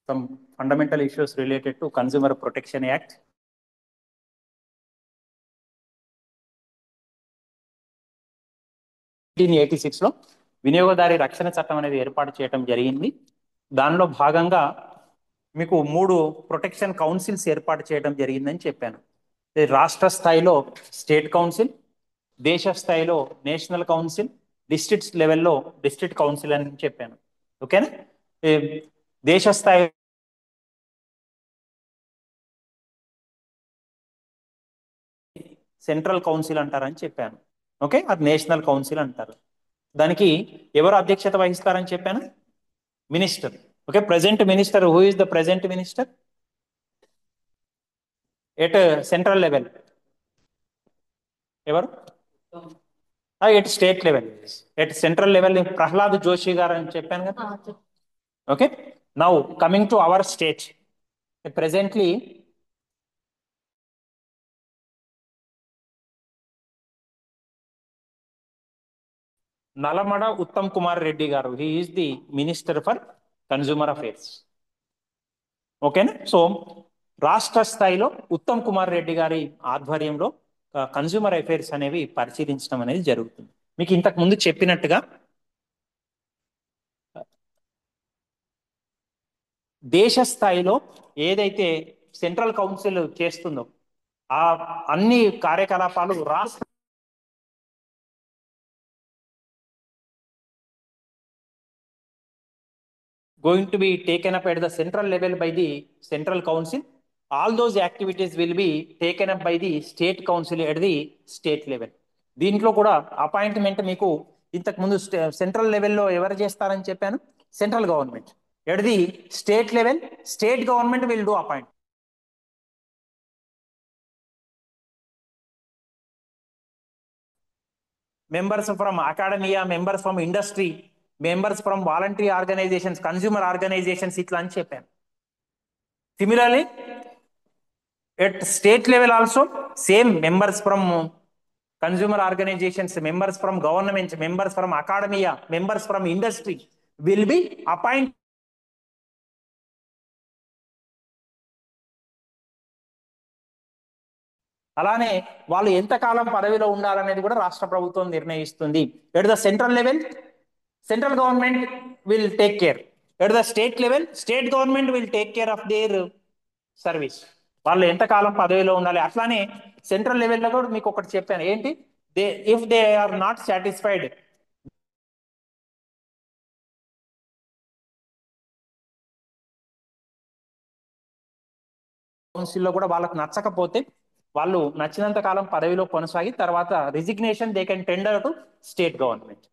some fundamental issues related to Consumer Protection Act. 1986లో వినియోగదారి రక్షణ చట్టం అనేది ఏర్పాటు చేయడం జరిగింది. దానిలో భాగంగా మీకు 3 ప్రొటెక్షన్ కౌన్సిల్స్ ఏర్పాటు చేయడం జరిగిందని చెప్పాను. రాష్ట్ర స్థాయిలో స్టేట్ కౌన్సిల్, దేశ స్థాయిలో నేషనల్ కౌన్సిల్, డిస్ట్రిక్ట్ లెవెల్లో డిస్ట్రిక్ట్ కౌన్సిల్ అని చెప్పాను. ఓకేనా? దేశ స్థాయి సెంట్రల్ కౌన్సిల్ అంటారని చెప్పాను. ఓకే, అది నేషనల్ కౌన్సిల్ అంటారు. దానికి ఎవరు అధ్యక్షత వహిస్తారని చెప్పాను? Minister. Okay, present minister, who is the present minister at central level? ఎవరు? At state level. At central level Prahlad Joshi గారు అని చెప్పాను కదా. Okay, now coming to our state. Presently Nalamada Uttam Kumar Reddy గారు, he is the minister for consumer affairs. ఓకేనా? So రాష్ట్ర స్థాయిలో ఉత్తమ్ కుమార్ రెడ్డి గారి ఆధ్వర్యంలో కన్జ్యూమర్ అఫైర్స్ అనేవి పరిశీలించడం అనేది జరుగుతుంది. మీకు ఇంతకు ముందు చెప్పినట్టుగా దేశ స్థాయిలో ఏదైతే సెంట్రల్ కౌన్సిల్ చేస్తుందో ఆ అన్ని కార్యకలాపాలు రాష్ట్ర going to be taken up at the central level by the central council. All those activities will be taken up by the state council at the state level. దీంట్లో కూడా అపాయింట్మెంట్ మీకు ఇంతకు ముందు సెంట్రల్ లెవెల్లో ఎవరు చేస్తారని చెప్పాను? Central government. At the state level, state government will do appoint. members from academia, members from industry, members from voluntary organizations, consumer organizations, ఇట్లా అని చెప్పాను. Similarly, at state level also, same members from consumer organizations, members from government, members from academia, members from industry will be appointed. అలానే వాళ్ళు ఎంతకాలం పదవిలో ఉండాలనేది కూడా రాష్ట్ర ప్రభుత్వం నిర్ణయిస్తుంది. At the central level, central government will take care. At the state level, state government will take care of their service. వాళ్ళు ఎంతకాలం పదవిలో ఉండాలి. అట్లానే సెంట్రల్ లెవెల్లో కూడా మీకు ఒకటి చెప్పాను, ఏంటి? If they are not satisfied, కౌన్సిల్లో కూడా వాళ్ళకు నచ్చకపోతే వాళ్ళు నచ్చినంత కాలం పదవిలో కొనసాగి తర్వాత resignation they can tender to state government.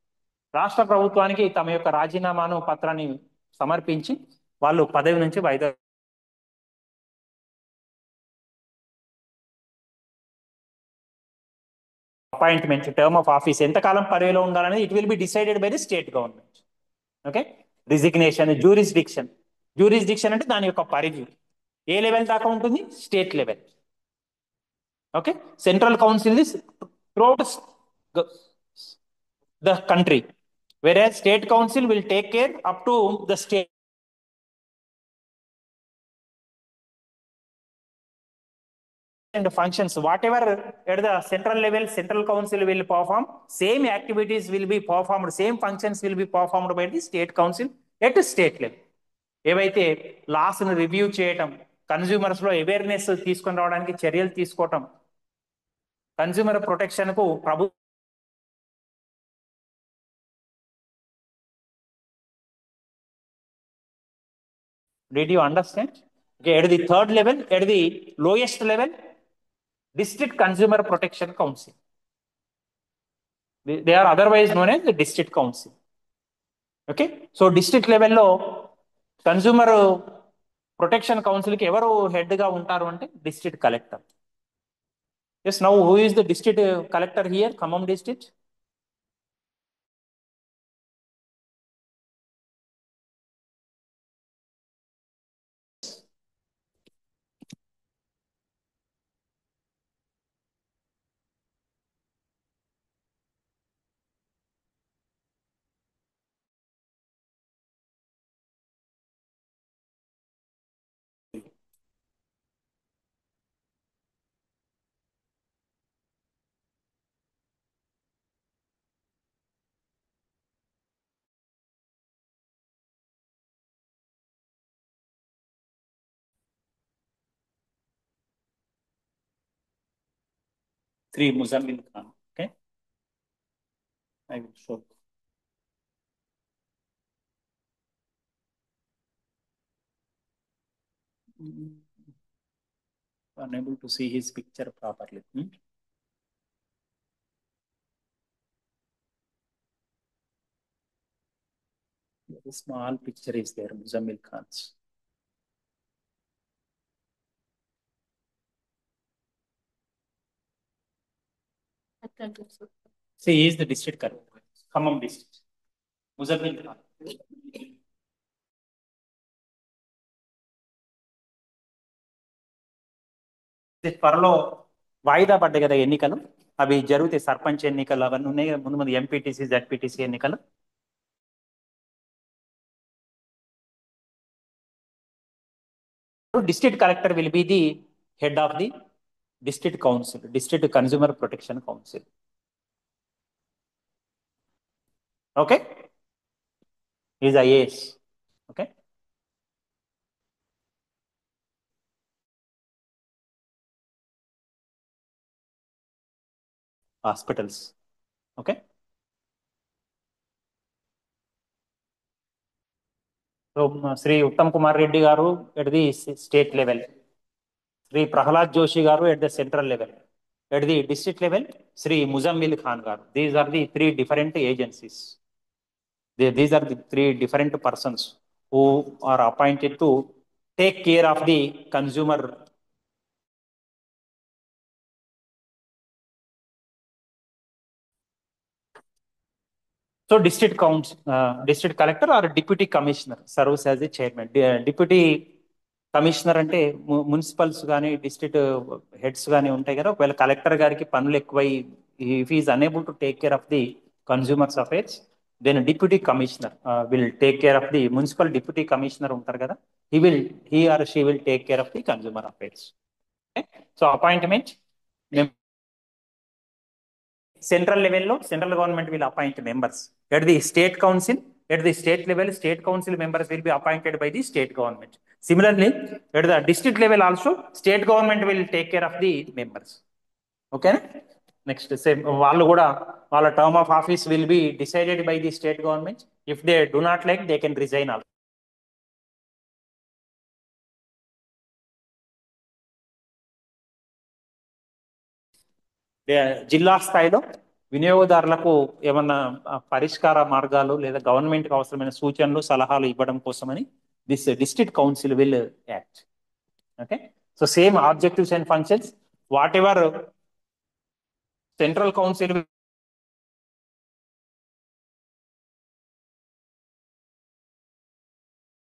రాష్ట్ర ప్రభుత్వానికి తమ యొక్క రాజీనామాను పత్రాన్ని సమర్పించి వాళ్ళు పదవి నుంచి వైదొ అపాయింట్మెంట్, టర్మ్ ఆఫ్ ఆఫీస్ ఎంతకాలం పదవిలో ఉండాలనేది it will be decided by the state government. Okay, resignation, jurisdiction. Jurisdiction అంటే దాని యొక్క పరిధి ఏ లెవెల్ దాకా ఉంటుంది? State level. Okay, central council is throughout the country, whereas state council will take care up to the state and functions. Whatever at the central level, central council will perform, same activities will be performed, same functions will be performed by the state council at state level. ఏవైతే loss ను review చేయటం, consumers లో awareness తీసుకొని రావడానికి చర్యలు తీసుకోవటం, consumer protection కు ప్రభుత్వం. Did you understand? Okay, at the third level, at the lowest level, District Consumer Protection Council. They are otherwise known as the District Council. Okay, so district level లో consumer protection council కి ఎవరు head గా ఉంటారు అంటే district collector. Yes, now who is the district collector here? Khammam district. Sri Muzammil Khan. Okay, I will show. Mm, Unable to see his picture properly. Very small picture is there, Muzammil Khan's. See, he is the district collector, Khammam district. Muzammil Khan. త్వరలో వాయిదా పడ్డాయి కదా ఎన్నికలు, అవి జరిగితే సర్పంచ్ ఎన్నికలు అవన్నీ ఉన్నాయి కదా, ముందు ముందు ఎంపీటీసీ జడ్పీటీసీ ఎన్నికలు. District collector will be the head of the district council, district consumer protection council. Okay, is IAS. Okay, hospitals. Okay, so Sri Uttam Kumar Reddy garu at the state level, Sri Prahalad Joshi garu at the central level, at the district level Sri Muzammil Khan garu. These are the three different agencies. These are the three different persons who are appointed to take care of the consumer. So district collector or deputy commissioner serves as the chairman. Deputy commissioner అంటే municipals కానీ district heads కానీ ఉంటాయి కదా, ఒకవేళ collector గారికి పనులు ఎక్కువై if is unable to take care of the consumers affairs, then deputy commissioner will take care of the municipal deputy commissioner ఉంటారు కదా, he or she will take care of the consumer affairs. So appointment central లెవెల్లో central government will appoint members. At the state council, at the state level, state council members will be appointed by the state government. Similarly, at the district level also, state government will take care of the members. Okay? Next, same, వాళ్ళు కూడా వాళ్ళ term of office will be decided by the state government. If they do not like, they can resign also. జిల్లా స్థాయిలో వినియోగదారులకు ఏమన్నా పరిష్కార మార్గాలు లేదా గవర్నమెంట్కి అవసరమైన సూచనలు సలహాలు ఇవ్వడం కోసమని this district council will act. Okay, so same objectives and functions what ever central council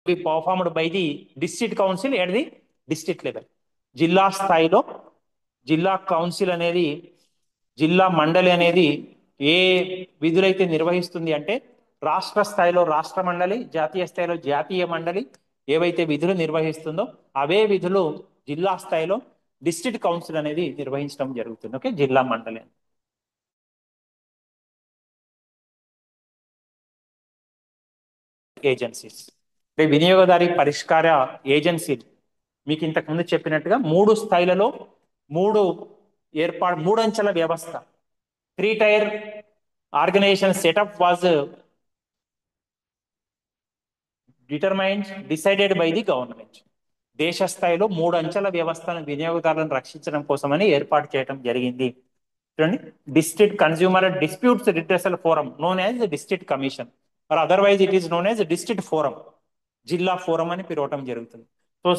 be performed by the district council at the district level. జిల్లా స్థాయిలో జిల్లా కౌన్సిల్ అనేది, జిల్లా మండలి అనేది ఏ విధులైతే నిర్వహిస్తుంది అంటే, రాష్ట్ర స్థాయిలో రాష్ట్ర మండలి, జాతీయ స్థాయిలో జాతీయ మండలి ఏవైతే విధులు నిర్వహిస్తుందో అవే విధులు జిల్లా స్థాయిలో డిస్ట్రిక్ట్ కౌన్సిల్ అనేది నిర్వహించడం జరుగుతుంది. ఓకే, జిల్లా మండలి ఏజెన్సీస్. వినియోగదారి పరిష్కార ఏజెన్సీలు మీకు ఇంతకుముందు చెప్పినట్టుగా మూడు స్థాయిలలో మూడంచెల వ్యవస్థ, 3-tier organization setup was decided by the government. దేశ స్థాయిలో 3 అంచెల వ్యవస్థను వినియోగదారులను రక్షించడం కోసమని ఏర్పాటు చేయడం జరిగింది. చూడండి, district consumer disputes redressal forum known as district commission, or otherwise it is known as district forum, జిల్లా ఫోరం అని పిలవటం జరుగుతుంది. సో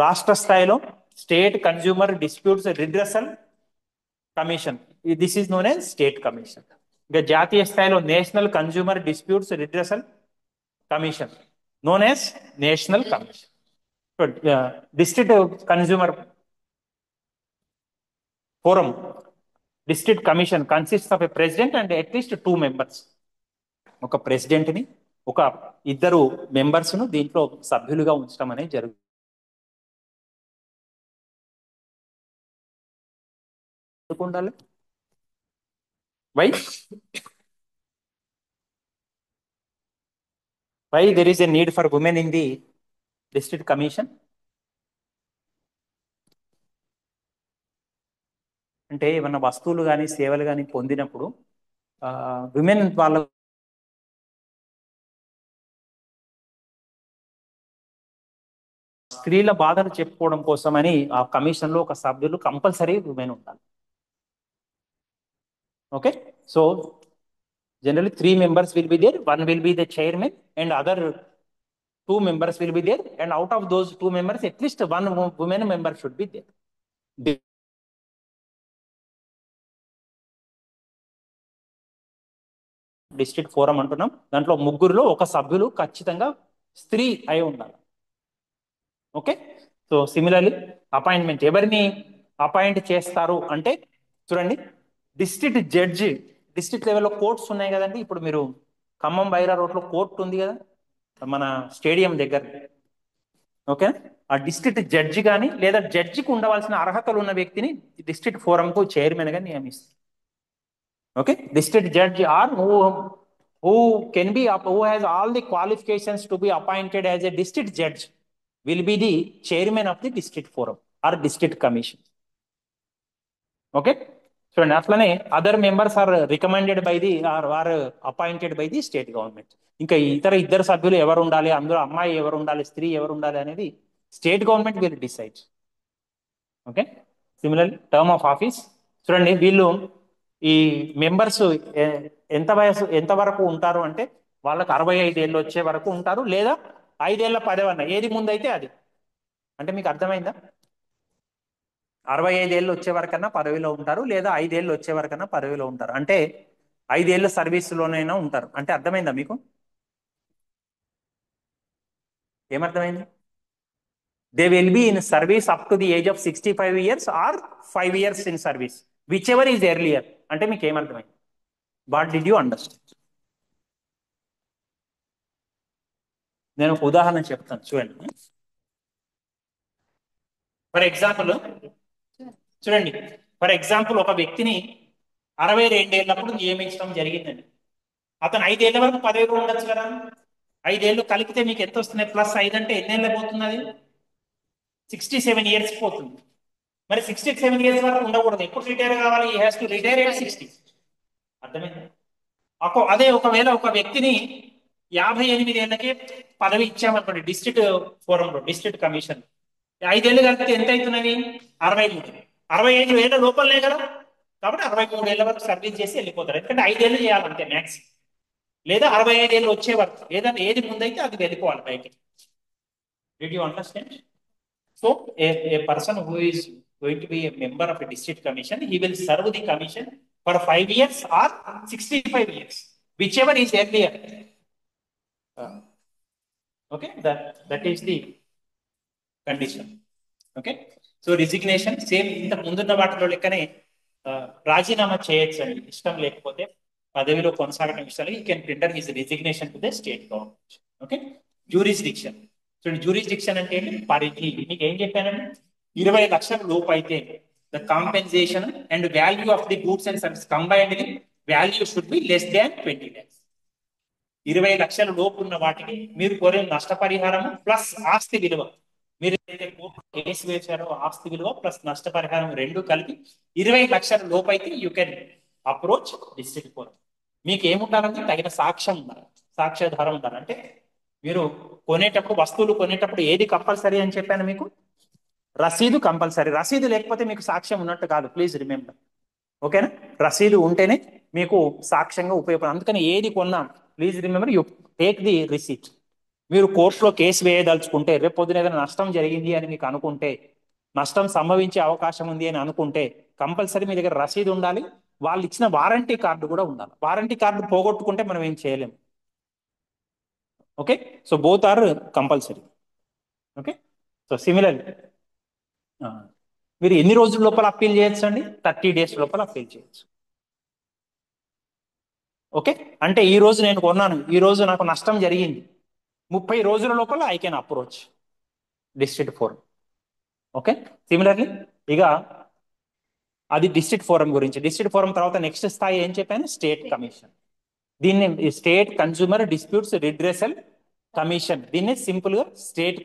రాష్ట్ర స్థాయిలో state consumer disputes redressal commission, this is known as state commission. ఇంకా జాతీయ స్థాయిలో national consumer disputes redressal commission known as national commission. District consumer forum, district commission consist of a president and at least 2 members. ఒక president ని, ఒక 2 members ను దీంట్లో సభ్యులుగా ఉంచడం అనేది జరుగుతుంది. ఉండాలి. Why there is a need for women in the district commission? అంటే ఏమన్నా వస్తువులు కానీ సేవలు కానీ పొందినప్పుడు విమెన్ వాళ్ళ స్త్రీల బాధను చెప్పుకోవడం కోసమని ఆ కమిషన్ లో ఒక సభ్యులు కంపల్సరీ విమెన్ ఉండాలి. Okay, so generally 3 members will be there, one will be the chairman and other 2 members will be there, and out of those 2 members at least one women member should be there. District forum అంటున్నాం, దాంట్లో ముగ్గురులో ఒక సభ్యులు ఖచ్చితంగా స్త్రీ అయి ఉండాలి. Okay, so similarly appointment ఎవరిని అపాయింట్ చేస్తారు అంటే చూడండి, డిస్ట్రిక్ట్ జడ్జి, డిస్ట్రిక్ట్ లెవెల్లో కోర్ట్స్ ఉన్నాయి కదండి. ఇప్పుడు మీరు ఖమ్మం బైరా రోడ్లో కోర్టు ఉంది కదా మన స్టేడియం దగ్గర. ఓకే, ఆ డిస్ట్రిక్ట్ జడ్జి కానీ లేదా జడ్జికి ఉండవలసిన అర్హతలు ఉన్న వ్యక్తిని డిస్ట్రిక్ట్ ఫోరంకు చైర్మన్ గా నియమిస్తారు. Okay, district judge or who can be who has all the qualifications to be appointed as a district judge will be the chairman of the district forum or district commission. Okay, చూడండి అట్లనే other members are recommended by the or appointed by the state government. ఇంకా ఇతర ఇద్దరు సభ్యులు ఎవరు ఉండాలి, అందులో అమ్మాయి ఎవరు ఉండాలి, స్త్రీ ఎవరు ఉండాలి అనేది state government will decide. Okay, similarly term of office చూడండి, వీళ్ళు ఈ మెంబర్స్ ఎంత వరకు ఉంటారు అంటే వాళ్ళకి 65 ఏళ్ళు వచ్చే వరకు ఉంటారు, లేదా 5 ఏళ్ల పదవన్న ఏది ముందైతే అది. అంటే మీకు అర్థమైందా? 65 ఏళ్ళు వచ్చే వరకన్నా పదవిలో ఉంటారు, లేదా 5 ఏళ్ళు వచ్చే వరకన్నా పదవిలో ఉంటారు. అంటే 5 ఏళ్ళ సర్వీసులోనైనా ఉంటారు. అంటే అర్థమైందా మీకు? ఏమర్థమైంది? They will be in service up to the age of 65 years or 5 years in service, whichever is earlier. అంటే మీకు ఏమర్థమైంది? What did you understand? నేను ఒక ఉదాహరణ చెప్తాను చూడండి. ఫర్ ఎగ్జాంపుల్ చూడండి, ఫర్ ఎగ్జాంపుల్ ఒక వ్యక్తిని 62 ఏళ్ళప్పుడు నియమించడం జరిగిందండి. అతను 5 ఏళ్ల వరకు పదవిలో ఉండొచ్చు కదా. 5 ఏళ్ళు కలిపితే మీకు ఎంత వస్తుంది? +5 అంటే ఎన్ని ఏళ్ళు పోతుంది? అది 67 years పోతుంది. మరి 67 years వరకు ఉండకూడదు. ఎప్పుడు రిటైర్ కావాలి? He has to retire at 60. అర్థమైంది? అదే ఒకవేళ ఒక వ్యక్తిని 58 ఏళ్ళకే పదవి ఇచ్చామనుకోండి డిస్ట్రిక్ట్ ఫోరంలో, డిస్ట్రిక్ట్ కమిషన్, 5 ఏళ్ళు కలిపితే ఎంత అవుతున్నది? 63. 65 ఏళ్ళ లోపలనే కదా, కాబట్టి 63 ఏళ్ళ వరకు సర్వీస్ చేసి వెళ్ళిపోతారు. ఎందుకంటే 5 ఏళ్ళు చేయాలంటే మ్యాక్స్, లేదా 65 ఏళ్ళు వచ్చే వరకు, ఏదైనా ఏది ముందైతే అది వెళ్ళిపోవాలి పైకి. Did you understand? So A person who is going to be a member of a district commission, he will serve the commission for 5 years or 65 years, whichever is earlier. Okay, that is the condition. Okay, so resignation same ఇంత ముందున్న వాటిలో లెక్కనే రాజీనామా చేయొచ్చు అండి, ఇష్టం లేకపోతే పదవిలో కొనసాగడం ఇష్టం లేక, he can tender his resignation to the state government. Okay, jurisdiction చూడండి, జ్యూరిస్డిక్షన్ అంటే ఏంటి? పరిధి. మీకు ఏం చెప్పానండి? 20 లక్షల లోపు అయితే the compensation and value of the goods and service combined value should be less than 20 lakhs. 20 లక్షల లోపు ఉన్న వాటికి మీరు కోరే నష్టపరిహారం ప్లస్ ఆస్తి విలువ, మీరు ఏదైతే కేసు వేశారో ఆస్తి విలువ ప్లస్ నష్టపరిహారం రెండు కలిపి 20 లక్షల లోపు అయితే you can approach district court. మీకు ఏముండాలంటే తగిన సాక్ష్యం ఉండాలి, సాక్ష్యాధారం ఉండాలి. అంటే మీరు కొనేటప్పుడు, వస్తువులు కొనేటప్పుడు ఏది కంపల్సరీ అని చెప్పాను మీకు? రసీదు కంపల్సరీ. రసీదు లేకపోతే మీకు సాక్ష్యం ఉన్నట్టు కాదు, ప్లీజ్ రిమెంబర్. ఓకేనా? రసీదు ఉంటేనే మీకు సాక్ష్యంగా ఉపయోగపడుతుంది. అందుకని ఏది కొన్నా please remember, you take the receipt. మీరు కోర్టులో కేసు వేయదలుచుకుంటే, రేపు పొద్దున ఏదైనా నష్టం జరిగింది అని మీకు అనుకుంటే, నష్టం సంభవించే అవకాశం ఉంది అని అనుకుంటే కంపల్సరీ మీ దగ్గర రసీదు ఉండాలి, వాళ్ళు ఇచ్చిన వారంటీ కార్డు కూడా ఉండాలి. వారంటీ కార్డు పోగొట్టుకుంటే మనం ఏం చేయలేము. Okay, so both are compulsory. Okay, so similarly మీరు ఎన్ని రోజుల లోపల అప్పీల్ చేయొచ్చు అండి? 30 days లోపల అప్పీల్ చేయొచ్చు. ఓకే, అంటే ఈ రోజు నేను కొన్నాను, ఈ రోజు నాకు నష్టం జరిగింది, 30 రోజుల లోపల I can approach district forum. Okay, similarly ఇక అది డిస్ట్రిక్ట్ ఫోరం గురించి. డిస్ట్రిక్ట్ ఫోరం తర్వాత నెక్స్ట్ స్థాయి ఏం చెప్పాను? State commission. దీన్ని state consumer disputes redressal commission, దీన్ని సింపుల్ గా స్టేట్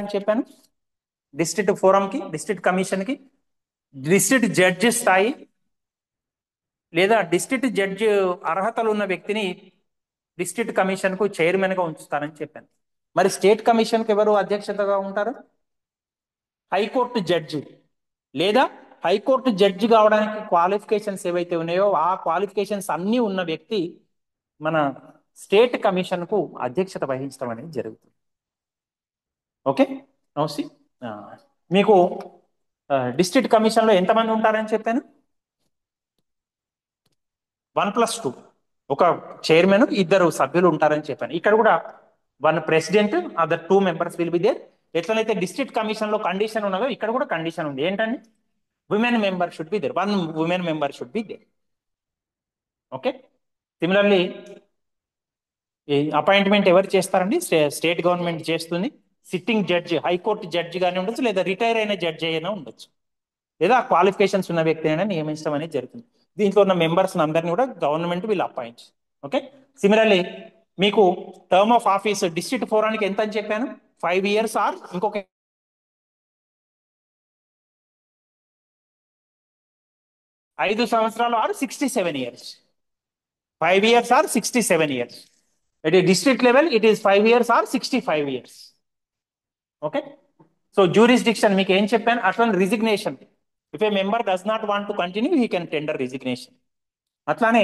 అని చెప్పాను? డిస్ట్రిక్ట్ ఫోరంకి, డిస్ట్రిక్ట్ కమిషన్కి డిస్ట్రిక్ట్ జడ్జి స్థాయి లేదా డిస్ట్రిక్ట్ జడ్జి అర్హతలు ఉన్న వ్యక్తిని డిస్ట్రిక్ట్ కమిషన్కు చైర్మన్గా ఉంచుతారని చెప్పాను. మరి స్టేట్ కమిషన్కి ఎవరు అధ్యక్షతగా ఉంటారు? హైకోర్టు జడ్జి లేదా హైకోర్టు జడ్జి కావడానికి క్వాలిఫికేషన్స్ ఏవైతే ఉన్నాయో ఆ క్వాలిఫికేషన్స్ అన్నీ ఉన్న వ్యక్తి మన స్టేట్ కమిషన్కు అధ్యక్షత వహించడం అనేది జరుగుతుంది. ఓకే నౌసి మీకు డిస్ట్రిక్ట్ కమిషన్లో ఎంతమంది ఉంటారని చెప్పాను? 1+2 ఒక చైర్మన్, 2 సభ్యులు ఉంటారని చెప్పాను. ఇక్కడ కూడా 1 president, other 2 members will be there. ఎట్లనైతే డిస్ట్రిక్ట్ కమిషన్ లో కండిషన్ ఉన్నదో ఇక్కడ కూడా కండిషన్ ఉంది. ఏంటండి? Women member should be there, 1 women member should be there. Okay. Similarly appointment ఎవరు చేస్తారండి? స్టేట్ గవర్నమెంట్ చేస్తుంది. సిట్టింగ్ జడ్జి, హైకోర్టు జడ్జి గానే ఉండొచ్చు లేదా రిటైర్ అయిన జడ్జి అయినా ఉండొచ్చు లేదా క్వాలిఫికేషన్స్ ఉన్న వ్యక్తి అయినా నియమించడం అనేది జరుగుతుంది. దీంట్లో ఉన్న మెంబర్స్ అందరినీ కూడా government will appoint. Okay. Similarly మీకు టర్మ్ ఆఫ్ ఆఫీస్ డిస్ట్రిక్ట్ ఫోరానికి ఎంత అని చెప్పాను? 5 years ఆర్ ఇంకొక 5 సంవత్సరాలు or 67 years. 5 years or 67 years. At a district level it is 5 years or 65 years. Okay. So jurisdiction మీకు ఏం చెప్పాను? అట్లా resignation. If a member does not want to continue he can tender resignation. అట్లానే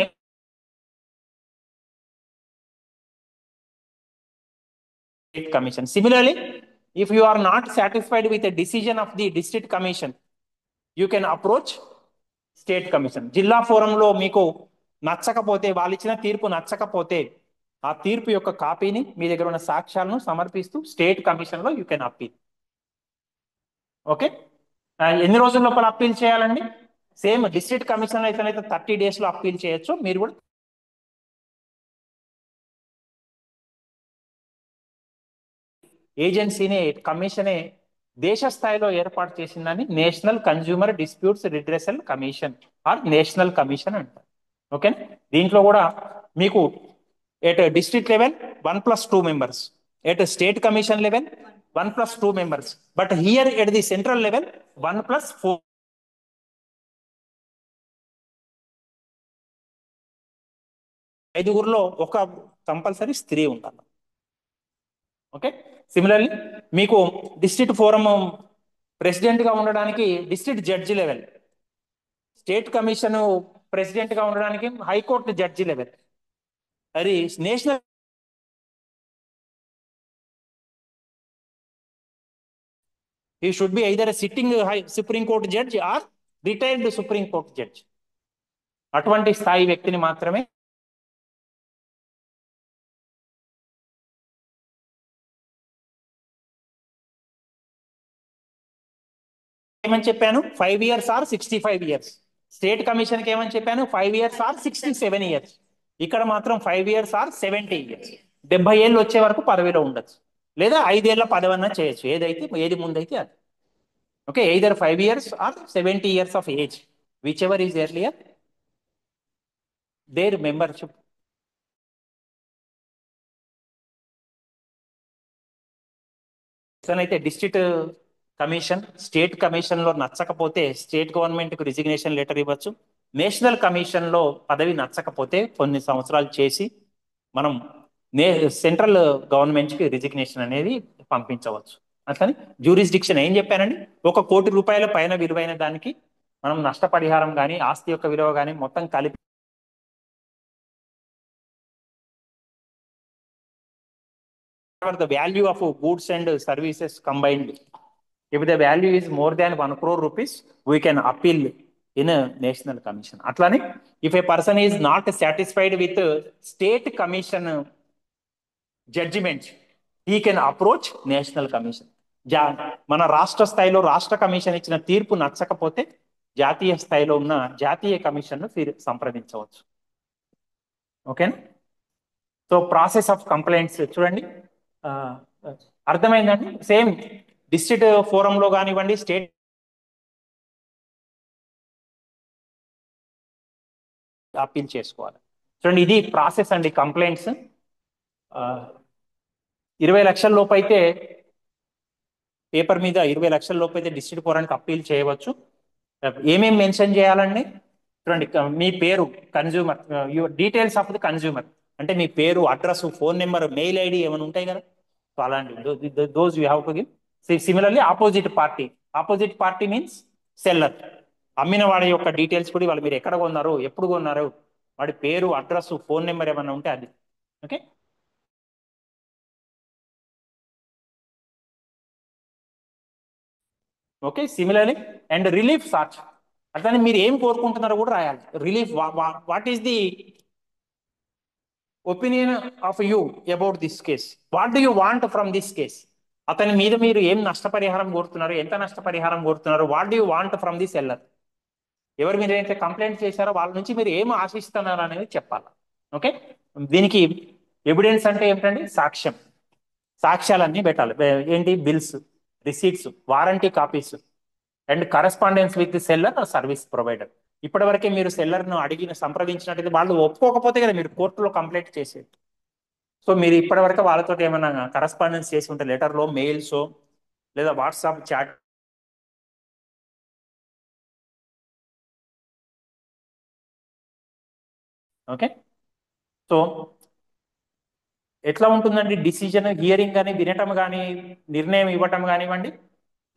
commission. Similarly, if you are not satisfied with a decision of the district commission, you can approach state commission. జిల్లా ఫోరంలో మీకు నచ్చకపోతే, వాళ్ళు ఇచ్చిన తీర్పు నచ్చకపోతే ఆ తీర్పు యొక్క కాపీని మీ దగ్గర ఉన్న సాక్ష్యాలను సమర్పిస్తూ స్టేట్ కమిషన్ లో యూ కెన్ అప్పీల్. ఓకే. ఎన్ని రోజుల లోపల అప్పీల్ చేయాలండి? సేమ్ డిస్ట్రిక్ట్ కమిషన్ లో అయితే 30 days లో అప్పీల్ చేయొచ్చు. మీరు కూడా ఏజెన్సీనే, కమిషనే దేశ స్థాయిలో ఏర్పాటు చేసిందని national consumer disputes redressal commission or national commission అంటారు. ఓకే. దీంట్లో కూడా మీకు at district level 1+2 members, at state commission level 1+2 members, but here at the central level 1+4. ఐదుగురులో ఒక కంపల్సరీ స్త్రీ ఉండాలి. ఓకే. సిమిలర్లీ మీకు డిస్ట్రిక్ట్ ఫోరం ప్రెసిడెంట్ గా ఉండడానికి district judge level, state commission president గా ఉండడానికి హైకోర్టు జడ్జి లెవెల్, అది national he should be either a sitting Supreme Court judge or retired Supreme Court judge. అటువంటి స్థాయి వ్యక్తిని మాత్రమే ఏమని చెప్పాను? 5 years or 65 years. State commission కి ఏమని చెప్పాను? 5 years ఆర్ 67 years. ఇక్కడ మాత్రం 5 years ఆర్ 70 years. 70 ఏళ్ళు వచ్చే వరకు పదవిలో ఉండొచ్చు లేదా 5 ఏళ్ల పదవన్నా చేయొచ్చు. ఏది ముందైతే అది. Okay. Either 5 years or 70 years of age, whichever is earlier their membership. అయితే డిస్ట్రిక్ట్ కమిషన్ స్టేట్ కమిషన్ లో నచ్చకపోతే స్టేట్ గవర్నమెంట్ కు రిజిగ్నేషన్ లెటర్ ఇవ్వచ్చు. నేషనల్ కమిషన్ లో పదవి నచ్చకపోతే కొన్ని సంవత్సరాలు చేసి మనం సెంట్రల్ గవర్నమెంట్ కి రిజిగ్నేషన్ అనేది పంపించవచ్చు. అట్లని జ్యూరిస్డిక్షన్ ఏం చెప్పానండి? 1 కోటి రూపాయల పైన విలువైన దానికి మనం నష్టపరిహారం కానీ ఆస్తి యొక్క విలువ కానీ మొత్తం కలిపి the value of goods and services combined. If the value is more than 1 crore rupees, we can appeal in a national commission. Atlane, if a person is not satisfied with state commission judgment, he can approach national commission. మన రాష్ట్ర స్థాయిలో రాష్ట్ర commission ఇచ్చిన తీర్పు నచ్చకపోతే జాతీయ స్థాయిలో ఉన్న జాతీయ కమిషన్ను సంప్రదించవచ్చు. ఓకేనా? సో ప్రాసెస్ ఆఫ్ కంప్లైంట్స్ చూడండి, అర్థమైందండి? సేమ్ డిస్ట్రిక్ట్ ఫోరంలో కానివ్వండి, స్టేట్ అప్పీల్ చేసుకోవాలి. చూడండి, ఇది ప్రాసెస్ అండి. కంప్లైంట్స్ 20 లక్షల లోపు అయితే పేపర్ మీద 20 లక్షల లోపు అయితే డిస్ట్రిక్ట్ కోరానికి అప్పీల్ చేయవచ్చు. ఏమేమి మెన్షన్ చేయాలండి? చూడండి, మీ పేరు, consumer, your details of the consumer, అంటే మీ పేరు, address, phone number, mail ID ఏమైనా ఉంటాయి కదా, సో అలాంటివి those you have to give. Similarly opposite party means seller, అమ్మిన వాడి యొక్క డీటెయిల్స్ కూడా వాళ్ళు, మీరు ఎక్కడ కొన్నారు, ఎప్పుడు కొన్నారు, వాడి పేరు, అడ్రస్, ఫోన్ నెంబర్ ఏమైనా ఉంటే అది. Okay. Okay, similarly and relief search, అట్లనే మీరు ఏం కోరుకుంటున్నారో కూడా రాయాలి. Relief, what is the opinion of you about this case, what do you want from this case, అతని మీద మీరు ఏం నష్టపరిహారం కోరుతున్నారు, ఎంత నష్టపరిహారం కోరుతున్నారు, what do you want from the seller, ఎవరు మీరు అయితే కంప్లైంట్ చేశారో వాళ్ళ నుంచి మీరు ఏం ఆశిస్తున్నారు అనేది చెప్పాలి. ఓకే. దీనికి ఎవిడెన్స్ అంటే ఏమిటండి? సాక్ష్యం, సాక్ష్యాలన్నీ పెట్టాలి. ఏంటి? Bills, receipts, warranty copies and correspondence with seller service provider. ఇప్పటివరకే మీరు సెల్లర్ను అడిగిన సంప్రదించినట్టయితే వాళ్ళు ఒప్పుకోకపోతే కదా మీరు కోర్టులో కంప్లైంట్ చేసేది. సో మీరు ఇప్పటివరకు వాళ్ళతో ఏమైనా కరస్పాండెన్స్ చేసి ఉంటే, లెటర్లో, మెయిల్స్ లేదా వాట్సాప్ చాట్. ఓకే. సో ఎట్లా ఉంటుందండి డిసిజన్ హియరింగ్ కానీ, వినటం కానీ, నిర్ణయం ఇవ్వటం కానివ్వండి,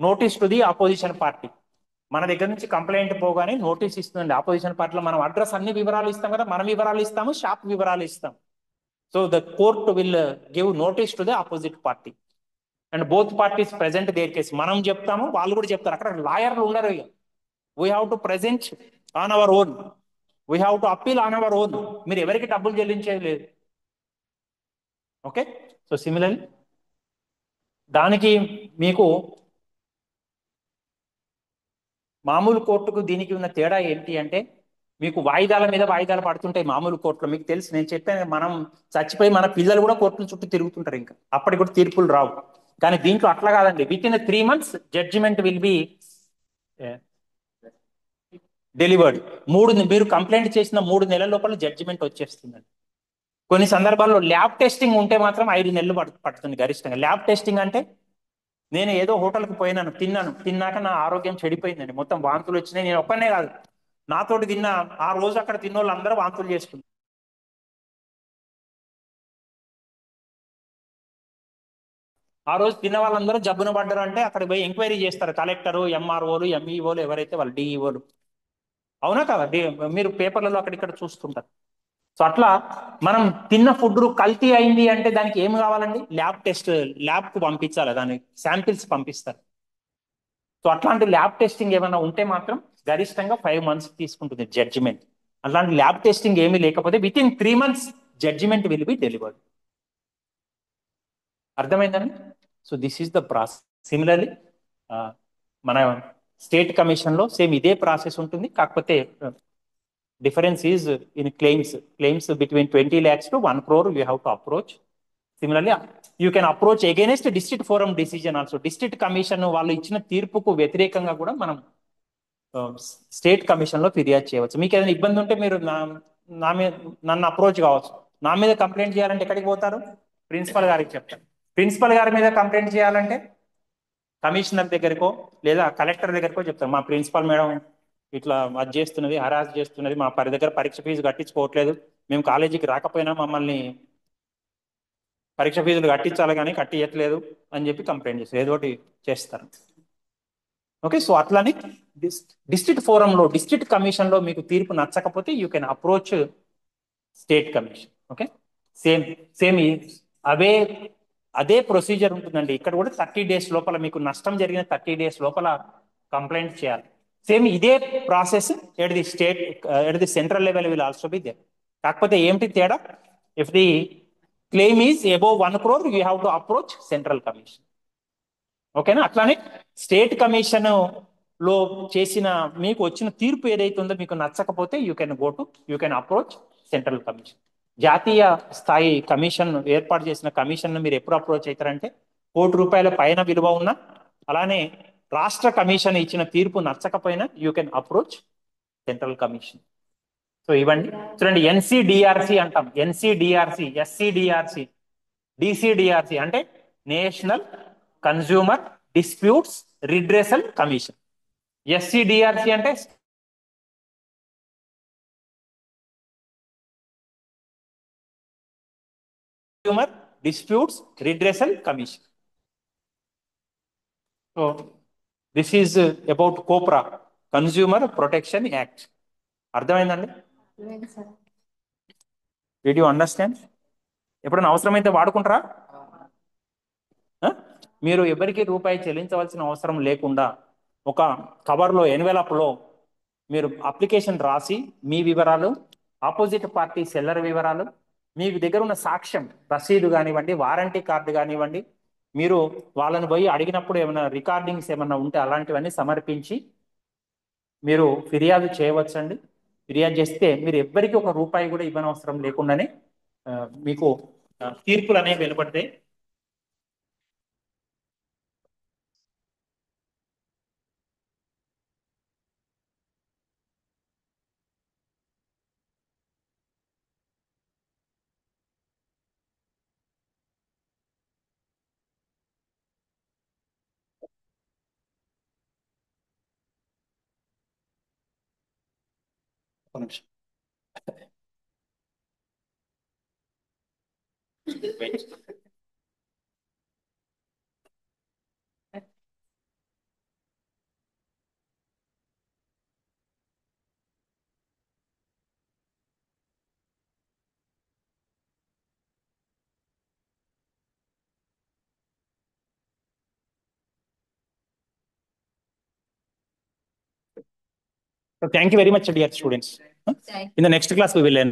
notice to the opposition party. మన దగ్గర నుంచి కంప్లైంట్ పోగానే నోటీస్ ఇస్తుందండి ఆపోజిషన్ పార్టీలో. మనం అడ్రస్ అన్ని వివరాలు ఇస్తాం కదా, మన వివరాలు ఇస్తాము, షాప్ వివరాలు ఇస్తాం. So the court will give notice to the opposite party and both parties present their case. మనం చెప్తాము, వాళ్ళు కూడా చెప్తారు. అక్కడ లాయర్లు ఉండరు. We have to present on our own, we have to appeal on our own. మీరు ఎవరికి డబ్బులు చెల్లించేది లేదు. ఓకే. సో సిమిలర్లీ దానికి మీకు మామూలు కోర్టుకు దీనికి ఉన్న తేడా ఏంటి అంటే, మీకు వాయిదాల మీద వాయిదాలు పడుతుంటాయి మామూలు కోర్టులో. మీకు తెలుసు, నేను చెప్పాను, మనం చచ్చిపోయి మన పిల్లలు కూడా కోర్టుల చుట్టూ తిరుగుతుంటారు, ఇంకా అప్పటికి కూడా తీర్పులు రావు. కానీ దీంట్లో అట్లా కాదండి. Within 3 months judgement will be delivered. మీరు కంప్లైంట్ చేసిన 3 నెలల లోపల జడ్జిమెంట్ వచ్చేస్తుందండి. కొన్ని సందర్భాల్లో ల్యాబ్ టెస్టింగ్ ఉంటే మాత్రం 5 నెలలు పడుతుంది గరిష్టంగా. ల్యాబ్ టెస్టింగ్ అంటే, నేను ఏదో హోటల్కి పోయినాను, తిన్నాక నా ఆరోగ్యం చెడిపోయిందండి, మొత్తం వాంతులు వచ్చినాయి. నేను ఒక్కనే కాదు, నాతోటి తిన్న, ఆ రోజు అక్కడ తిన్న వాళ్ళు అందరూ వాంతులు చేసుకున్నారు. ఆ రోజు తిన్న వాళ్ళందరూ జబ్బున పడ్డారు అంటే అక్కడికి పోయి ఎంక్వైరీ చేస్తారు కలెక్టరు, ఎంఆర్ఓలు, ఎంఈఓలు, ఎవరైతే వాళ్ళు, డిఈఓలు. అవునా కదా? మీరు పేపర్లలో అక్కడిక్కడ చూస్తుంటారు. సో అట్లా మనం తిన్న ఫుడ్ కల్తీ అయింది అంటే దానికి ఏం కావాలండి? ల్యాబ్ కు పంపించాలి, దాని శాంపిల్స్ పంపిస్తారు. సో అట్లాంటి ల్యాబ్ టెస్టింగ్ ఏమైనా ఉంటే మాత్రం గరిష్టంగా 5 months తీసుకుంటుంది జడ్జిమెంట్. అట్లాంటి ల్యాబ్ టెస్టింగ్ ఏమీ లేకపోతే within 3 months judgement will be delivered. అర్థమైందండి? So this is the process. Similarly మన స్టేట్ కమిషన్ లో సేమ్ ఇదే ప్రాసెస్ ఉంటుంది. కాకపోతే difference is in claims between 20 lakhs to 1 crore you have to approach. Similarly you can approach against district forum decision also. District commission వాళ్ళు ఇచ్చిన తీర్పుకు వ్యతిరేకంగా కూడా మనం స్టేట్ కమిషన్ లో ఫిర్యాదు చేయవచ్చు. మీకు ఏదైనా ఇబ్బంది ఉంటే మీరు నా మీద నన్ను అప్రోచ్ కావచ్చు. నా మీద కంప్లైంట్ చేయాలంటే ఎక్కడికి పోతారు? ప్రిన్సిపల్ గారికి చెప్తాను. ప్రిన్సిపల్ గారి మీద కంప్లైంట్ చేయాలంటే కమిషనర్ దగ్గరకో లేదా కలెక్టర్ దగ్గరకో చెప్తాను. మా ప్రిన్సిపల్ మేడం ఇట్లా అది చేస్తున్నది, హరాస్ చేస్తున్నది, మా దగ్గర పరీక్ష ఫీజు కట్టించుకోవట్లేదు, మేము కాలేజీకి రాకపోయినా మమ్మల్ని పరీక్ష ఫీజులు కట్టించాలి కానీ కట్టియట్లేదు అని చెప్పి కంప్లైంట్ చేస్తారు, ఏదో ఒకటి చేస్తారు. ఓకే. సో అట్లానే డిస్ట్రిక్ట్ ఫోరంలో, డిస్ట్రిక్ట్ కమిషన్ లో మీకు తీర్పు నచ్చకపోతే you can approach state commission. Okay. Same same అవే అదే ప్రొసీజర్ ఉంటుందండి. ఇక్కడ కూడా 30 days లోపల, మీకు నష్టం జరిగిన 30 days లోపల కంప్లైంట్ చేయాలి. సేమ్ ఇదే process at the central level will also be there. కాకపోతే ఏమిటి తేడా? If the claim is above 1 crore you have to approach central commission. ఓకేనా? అట్లానే స్టేట్ కమిషన్ లో చేసిన మీకు వచ్చిన తీర్పు ఏదైతే ఉందో మీకు నచ్చకపోతే you can approach central commission. జాతీయ స్థాయి కమిషన్ ఏర్పాటు చేసిన కమిషన్ మీరు ఎప్పుడు అప్రోచ్ అవుతారంటే, ₹1 పైన విలువ ఉన్న, అలానే రాష్ట్ర కమిషన్ ఇచ్చిన తీర్పు నచ్చకపోయినా you can approach central commission. So ఇవ్వండి చూడండి, ఎన్సిడిఆర్సి అంటాం, ఎన్సిడిఆర్సి, ఎస్సిడిఆర్సి, డిసిడిఆర్సి అంటే national consumer disputes redressal commission. SCDRC అంటే consumer disputes redressal commission. So this is about COPRA, consumer protection act. అర్థమైందండి? Did you understand? ఎప్పుడైనా అవసరమైతే వాడుకుంటారా? ఆ? మీరు ఎవరికి రూపాయి చెల్లించవలసిన అవసరం లేకుండా ఒక కవర్లో ఎన్వెలప్లో మీరు అప్లికేషన్ రాసి మీ వివరాలు, ఆపోజిట్ పార్టీ సెల్లర్ వివరాలు, మీ దగ్గర ఉన్న సాక్ష్యం రసీదు కానివ్వండి, వారంటీ కార్డు కానివ్వండి, మీరు వాళ్ళని పోయి అడిగినప్పుడు ఏమైనా రికార్డింగ్స్ ఏమైనా ఉంటే అలాంటివన్నీ సమర్పించి మీరు ఫిర్యాదు చేయవచ్చండి. ఫిర్యాదు చేస్తే మీరు ఎవ్వరికి ఒక రూపాయి కూడా ఇవ్వనవసరం లేకుండానే మీకు తీర్పులు అనేవి వెలువడతాయి. ఒక నిమిషం. So thank you very much, dear students. In the next class, we will learn.